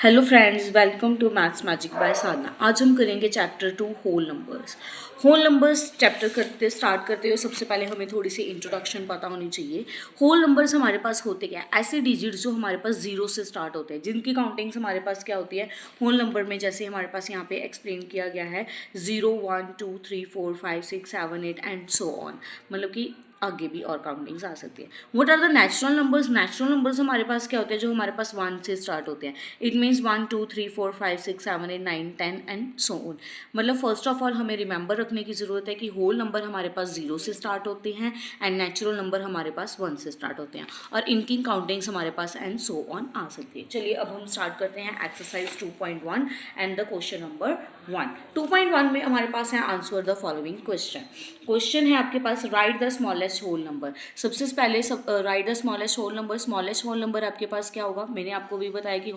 Hello friends, welcome to maths magic by Sadhana. आज हम करेंगे chapter 2 whole numbers. Whole numbers chapter start करते हुए सबसे पहले हमें थोड़ी सी इंट्रोडक्शन पता होनी चाहिए। होल नंबर्स हमारे पास होते क्या है? ऐसे डिजिट्स जो हमारे पास जीरो से स्टार्ट होते हैं, जिनकी काउंटिंग्स हमारे पास क्या होती है होल नंबर में। जैसे हमारे पास यहाँ पे एक्सप्लेन किया गया है 0 1 2 3 4 5 6 7 8 एंड सो ऑन, मतलब कि आगे भी और काउंटिंग्स आ सकती है। What are the natural numbers? Natural numbers हमारे पास क्या होते हैं? जो हमारे पास 1 से स्टार्ट होते हैं। It means 1 2 3 4 5 6 7 8 9 10 and so on. मतलब फर्स्ट ऑफ ऑल हमें रिमेंबर रखने की ज़रूरत है कि होल नंबर हमारे पास 0 से स्टार्ट होते हैं एंड नेचुरल नंबर हमारे पास 1 से स्टार्ट होते हैं, और इनकी काउंटिंग्स हमारे पास एंड सो ऑन आ सकती है। चलिए अब हम स्टार्ट करते हैं exercise 2.1 and the question number 1। 2.1 में हमारे पास है answer the following question. Question है आपके पास write the smallest whole number. सबसे पहले write the smallest whole number. Smallest whole number आपके पास क्या होगा? मैंने आपको भी बताया कि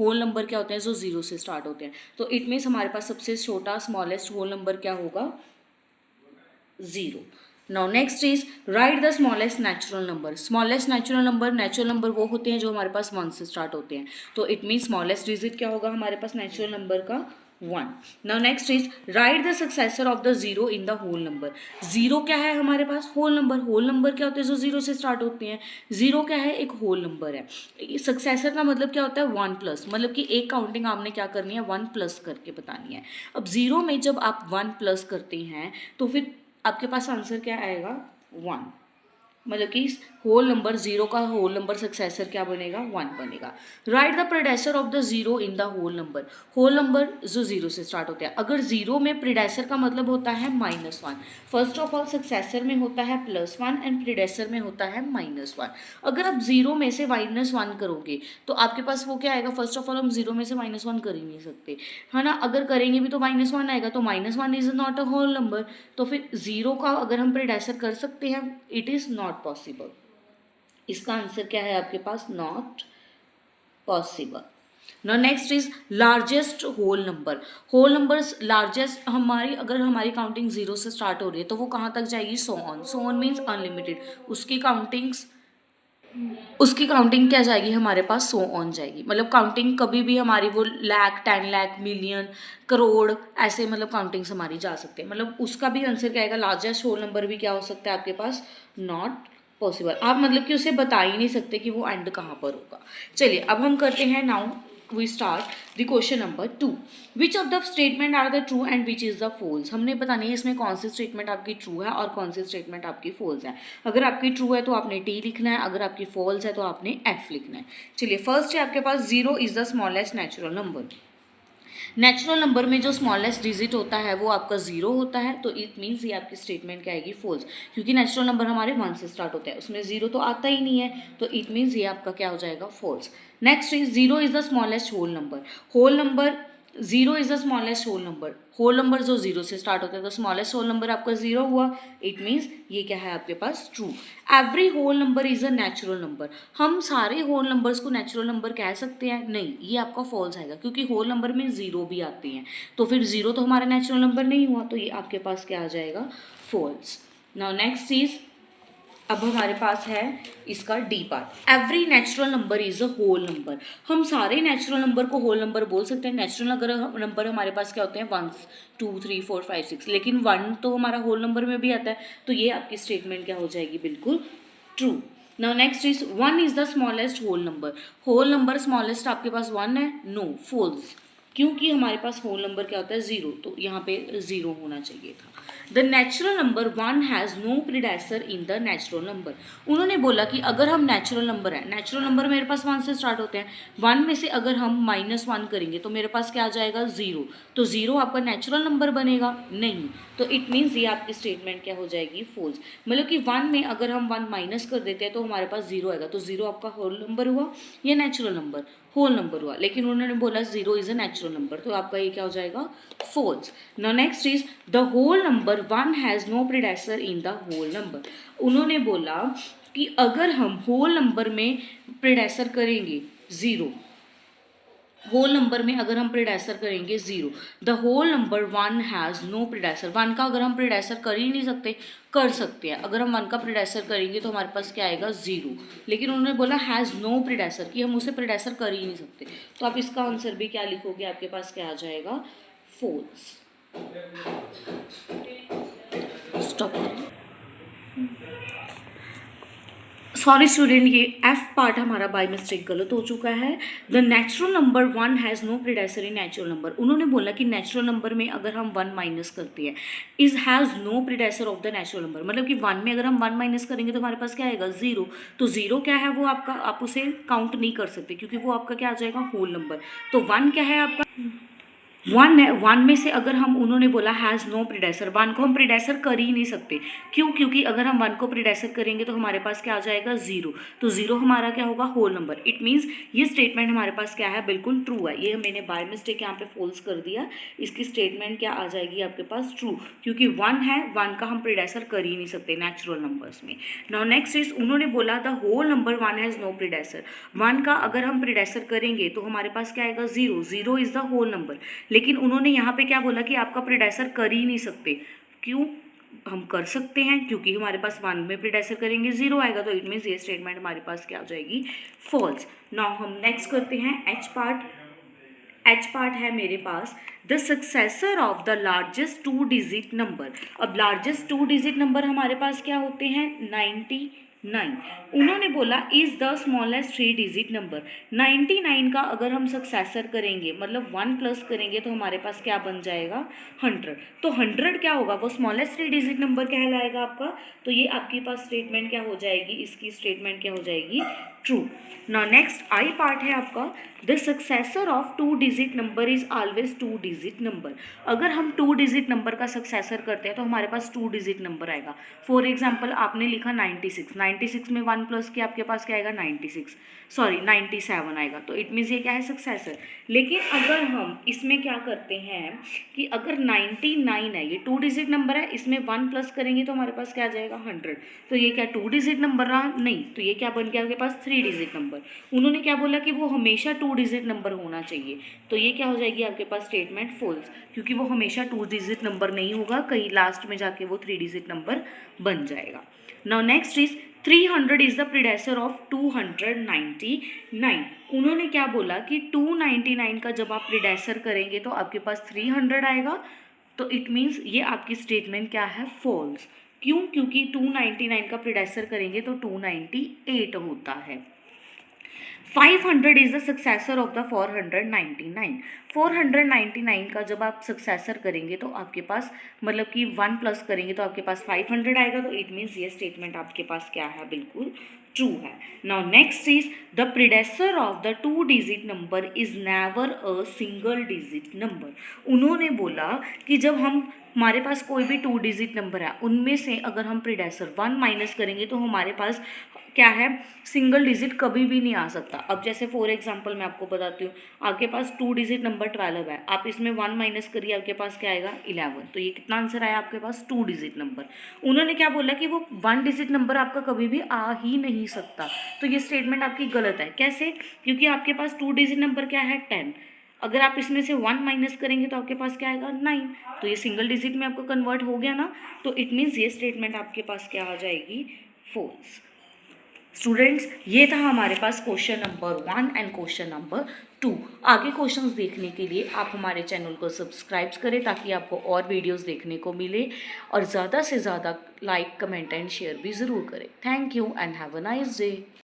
होल नंबर क्या होते हैं जो 0 से स्टार्ट होते हैं। तो इट मीन्स हमारे पास सबसे छोटा स्मॉलेस्ट होल नंबर क्या होगा? 0। Now next is write the smallest natural number. Smallest natural number वो होते हैं जो हमारे पास 1 से स्टार्ट होते हैं। तो इट मीन्स स्मॉलेस्ट डिजिट क्या होगा हमारे पास नेचुरल नंबर का? 1। Now next is write the successor of the zero in the whole number. Zero क्या है हमारे पास? Whole number. होल नंबर क्या होते हैं जो 0 से स्टार्ट होते हैं? जीरो क्या है? एक होल नंबर है। सक्सेसर का मतलब क्या होता है? 1 प्लस, मतलब कि एक काउंटिंग आपने क्या करनी है? 1 प्लस करके बतानी है। अब जीरो में जब आप 1 प्लस करते हैं तो फिर आपके पास आंसर क्या आएगा? 1। मतलब कि होल नंबर 0 का होल नंबर सक्सेसर क्या बनेगा? 1 बनेगा। Right the predecessor of the 0 in the whole number. Whole number जो 0 से स्टार्ट होते हैं। अगर 0 में प्रीडेसर का मतलब होता है -1। फर्स्ट ऑफ ऑल सक्सेसर में होता है +1 एंड प्रीडेसर में होता है -1। अगर आप 0 में से -1 करोगे तो आपके पास वो क्या आएगा? फर्स्ट ऑफ ऑल हम 0 में से -1 कर ही नहीं सकते, है ना। अगर करेंगे भी तो -1 आएगा, तो -1 is not a whole number. तो फिर 0 का अगर हम प्रीडेसर कर सकते हैं? It is not possible. इसका आंसर क्या है आपके पास? Not possible. Now next is largest whole number. Whole numbers largest अगर हमारी काउंटिंग 0 से स्टार्ट हो रही है तो वो कहाँ तक जाएगी? So on. So on means unlimited. उसकी काउंटिंग क्या जाएगी हमारे पास? सो ऑन जाएगी। मतलब काउंटिंग कभी भी हमारी वो लाख, 10 लाख, मिलियन, करोड़, ऐसे मतलब काउंटिंग्स हमारी जा सकते हैं। मतलब उसका भी आंसर क्या आएगा? लार्जेस्ट होल नंबर भी क्या हो सकता है आपके पास? Not possible. आप मतलब कि उसे बता ही नहीं सकते कि वो एंड कहाँ पर होगा। चलिए अब हम करते हैं now we start the question number 2। Which of the statement are the true and which is the false. हमने पता नहीं है इसमें कौन सी स्टेटमेंट आपकी ट्रू है और कौन सी स्टेटमेंट आपकी फॉल्स है। अगर आपकी ट्रू है तो आपने टी लिखना है, अगर आपकी फॉल्स है तो आपने एफ लिखना है। चलिए फर्स्ट है आपके पास 0 is the smallest natural number. Natural number में जो स्मॉलेस्ट डिजिट होता है वो आपका 0 होता है, तो इट मीन्स ये आपकी स्टेटमेंट क्या आएगी? फॉल्स। क्योंकि नेचुरल नंबर हमारे 1 से स्टार्ट होता है, उसमें 0 तो आता ही नहीं है, तो इट मीन्स ये आपका क्या हो जाएगा? False. Next is 0 is the smallest whole number. Whole number 0 is the smallest whole number. Whole number जो 0 से स्टार्ट होता है तो स्मॉलेस्ट होल नंबर आपका 0 हुआ। इट मीन्स ये क्या है आपके पास? True. Every whole number is a natural number. हम सारे होल नंबर्स को नेचुरल नंबर कह सकते हैं? नहीं, ये आपका फॉल्स आएगा, क्योंकि होल नंबर में 0 भी आते हैं, तो फिर 0 तो हमारा नेचुरल नंबर नहीं हुआ, तो ये आपके पास क्या आ जाएगा? फॉल्स। नाउ नेक्स्ट इज अब हमारे पास है इसका D part. Every natural number is a whole number. हम सारे नेचुरल नंबर को होल नंबर बोल सकते हैं। नेचुरल नंबर हमारे पास क्या होते हैं? 1 2 3 4 5 6, लेकिन 1 तो हमारा होल नंबर में भी आता है, तो ये आपकी स्टेटमेंट क्या हो जाएगी? बिल्कुल true. Now next is 1 is the smallest whole number. Whole number smallest आपके पास 1 है? No, false. क्योंकि हमारे पास होल नंबर क्या होता है? 0, तो यहाँ पे 0 होना चाहिए था। The natural number 1 has no predecessor in the natural number. उन्होंने बोला कि अगर हम नेचुरल नंबर है, नेचुरल नंबर मेरे पास 1 से स्टार्ट होते हैं, 1 में से अगर हम -1 करेंगे तो मेरे पास क्या आ जाएगा? 0। तो 0 आपका नेचुरल नंबर बनेगा? नहीं, तो इट मीन्स ये आपकी स्टेटमेंट क्या हो जाएगी? फॉल्स। मतलब कि 1 में अगर हम 1 माइनस कर देते हैं तो हमारे पास 0 आएगा, तो 0 आपका होल नंबर हुआ या नेचुरल नंबर? होल नंबर हुआ, लेकिन उन्होंने बोला 0 इज अ नेचुरल नंबर, तो आपका ये क्या हो जाएगा? False. Now next is the whole number 1 has no predecessor in the whole number. उन्होंने बोला कि अगर हम होल नंबर में प्रीडेसर करेंगे 0, होल नंबर में अगर हम प्रिडेसर करेंगे 0, the whole number 1 has no predecessor, 1 का अगर हम प्रिडेसर कर ही नहीं सकते, कर सकते हैं, अगर हम 1 का प्रिडेसर करेंगे तो हमारे पास क्या आएगा 0, लेकिन उन्होंने बोला हैज़ नो प्रिडेसर कि हम उसे प्रिडेसर कर ही नहीं सकते, तो आप इसका आंसर भी क्या लिखोगे, आपके पास क्या आ जाएगा, फॉल्स। स्टॉप। सॉरी स्टूडेंट, ये एफ पार्ट हमारा बाय मिस्टेक गलत हो चुका है। The natural number 1 has no predecessor in natural number, उन्होंने बोला कि नेचुरल नंबर में अगर हम 1 माइनस करते हैं, is has no predecessor of the natural number, मतलब कि 1 में अगर हम 1 माइनस करेंगे तो हमारे पास क्या आएगा 0, तो 0 क्या है वो आपका, आप उसे काउंट नहीं कर सकते क्योंकि वो आपका क्या आ जाएगा होल नंबर। तो 1 क्या है आपका 1 है, 1 में से अगर हम, उन्होंने बोला हैज़ नो प्रिडेसर, 1 को हम प्रिडेसर कर ही नहीं सकते, क्यों, क्योंकि अगर हम 1 को प्रिडेसर करेंगे तो हमारे पास क्या आ जाएगा 0, तो 0 हमारा क्या होगा होल नंबर। इट मीन्स ये स्टेटमेंट हमारे पास क्या है, बिल्कुल ट्रू है। ये मैंने बाय मिस्टेक यहाँ पे फॉल्स कर दिया, इसकी स्टेटमेंट क्या आ जाएगी आपके पास ट्रू, क्योंकि 1 है, 1 का हम प्रिडेसर कर ही नहीं सकते नेचुरल नंबर्स में। नाउ नेक्स्ट इज, उन्होंने बोला the whole number 1 has no predecessor, 1 का अगर हम प्रिडेसर करेंगे तो हमारे पास क्या आएगा 0, 0 इज द होल नंबर, लेकिन उन्होंने यहाँ पे क्या बोला कि आपका प्रिडेसर कर ही नहीं सकते, क्यों, हम कर सकते हैं क्योंकि हमारे पास 1 में प्रिडेसर करेंगे 0 आएगा, तो इट मीन्स ये स्टेटमेंट हमारे पास क्या हो जाएगी फॉल्स। नाउ हम नेक्स्ट करते हैं एच पार्ट। एच पार्ट है मेरे पास, the successor of the largest 2 digit number. अब लार्जेस्ट 2 डिजिट नंबर हमारे पास क्या होते हैं 99, उन्होंने बोला is the smallest 3 digit number, 99 का अगर हम सक्सेसर करेंगे मतलब 1 प्लस करेंगे तो हमारे पास क्या बन जाएगा 100, तो 100 क्या होगा वो स्मॉलेस्ट 3 डिजिट नंबर कहलाएगा आपका, तो ये आपके पास स्टेटमेंट क्या हो जाएगी, इसकी स्टेटमेंट क्या हो जाएगी true. Now next I part है आपका, the successor of 2 digit number is always 2 digit number, अगर हम 2 डिजिट नंबर का सक्सेसर करते हैं तो हमारे पास 2 डिजिट नंबर आएगा। फॉर एग्जांपल आपने लिखा 96, 96 में 1 प्लस किया आपके पास क्या आएगा 97 आएगा, तो इट मीन्स ये क्या है सक्सेसर। लेकिन अगर हम इसमें क्या करते हैं कि अगर 99 है, ये 2 डिजिट नंबर है, इसमें 1 प्लस करेंगे तो हमारे पास क्या आ जाएगा 100, तो ये क्या 2 डिजिट नंबर रहा नहीं, तो ये क्या बन गया आपके पास 3 डिजिट नंबर। उन्होंने क्या बोला कि वो हमेशा 2 डिजिट नंबर होना चाहिए, तो ये क्या हो जाएगी आपके पास स्टेटमेंट फॉल्स, क्योंकि वो हमेशा 2 डिजिट नंबर नहीं होगा, कहीं लास्ट में जाके वो 3 डिजिट नंबर बन जाएगा। Now next is 300 is the predecessor of 299, उन्होंने क्या बोला कि 299 का जब आप प्रिडेसर करेंगे तो आपके पास 300 आएगा, तो इट मीन्स ये आपकी स्टेटमेंट क्या है फॉल्स, क्यों, क्योंकि 299 का प्रिडेसर करेंगे तो 298 होता है। 500 is the successor of the 499, 499 का जब आप सक्सेसर करेंगे तो आपके पास मतलब कि 1 प्लस करेंगे तो आपके पास 500 आएगा, तो इट मीन्स ये स्टेटमेंट आपके पास क्या है बिल्कुल ट्रू है। Now next is the predecessor of the 2 digit number is never a single digit number, उन्होंने बोला कि जब हमारे पास कोई भी 2 डिजिट नंबर है उनमें से अगर हम प्रिडेसर 1 माइनस करेंगे तो हमारे पास क्या है सिंगल डिजिट कभी भी नहीं आ सकता। अब जैसे फॉर एग्जांपल मैं आपको बताती हूँ, आपके पास 2 डिजिट नंबर 12 है, आप इसमें 1 माइनस करिए आपके पास क्या आएगा 11, तो ये कितना आंसर आया आपके पास 2 डिजिट नंबर। उन्होंने क्या बोला कि वो 1 डिजिट नंबर आपका कभी भी आ ही नहीं सकता, तो ये स्टेटमेंट आपकी गलत है। कैसे, क्योंकि आपके पास 2 डिजिट नंबर क्या है 10, अगर आप इसमें से 1 माइनस करेंगे तो आपके पास क्या आएगा 9, तो ये सिंगल डिजिट में आपको कन्वर्ट हो गया ना, तो इट मीन्स ये स्टेटमेंट आपके पास क्या आ जाएगी फॉल्स। स्टूडेंट्स ये था हमारे पास question number 1 and question number 2। आगे क्वेश्चंस देखने के लिए आप हमारे चैनल को सब्सक्राइब करें ताकि आपको और वीडियोस देखने को मिले, और ज़्यादा से ज़्यादा लाइक कमेंट एंड शेयर भी ज़रूर करें। Thank you and have a nice day.